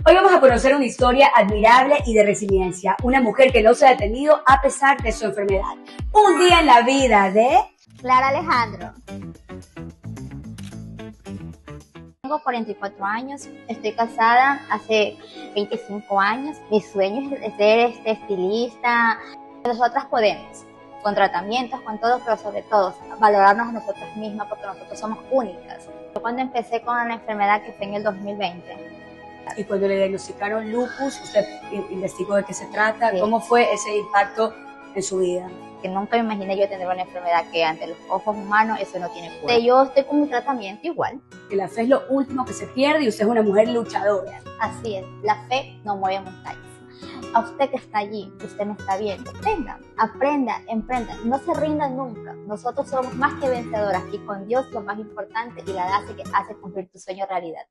Hoy vamos a conocer una historia admirable y de resiliencia. Una mujer que no se ha detenido a pesar de su enfermedad. Un día en la vida de Clara Alejandro. Tengo 44 años, estoy casada hace 25 años. Mi sueño es ser estilista. Nosotras podemos, con tratamientos, con todo, pero sobre todo valorarnos a nosotras mismas porque nosotros somos únicas. Yo cuando empecé con la enfermedad, que fue en el 2020, y cuando le diagnosticaron lupus, usted investigó de qué se trata, sí. ¿Cómo fue ese impacto en su vida? Que nunca me imaginé yo tener una enfermedad que ante los ojos humanos eso no tiene cura. Yo estoy con mi tratamiento igual. Que la fe es lo último que se pierde y usted es una mujer luchadora. Así es, la fe no mueve montañas. A usted que está allí, usted me está viendo, venga, aprenda, emprenda, no se rinda nunca. Nosotros somos más que vencedoras y con Dios lo más importante y la base que hace cumplir tu sueño realidad.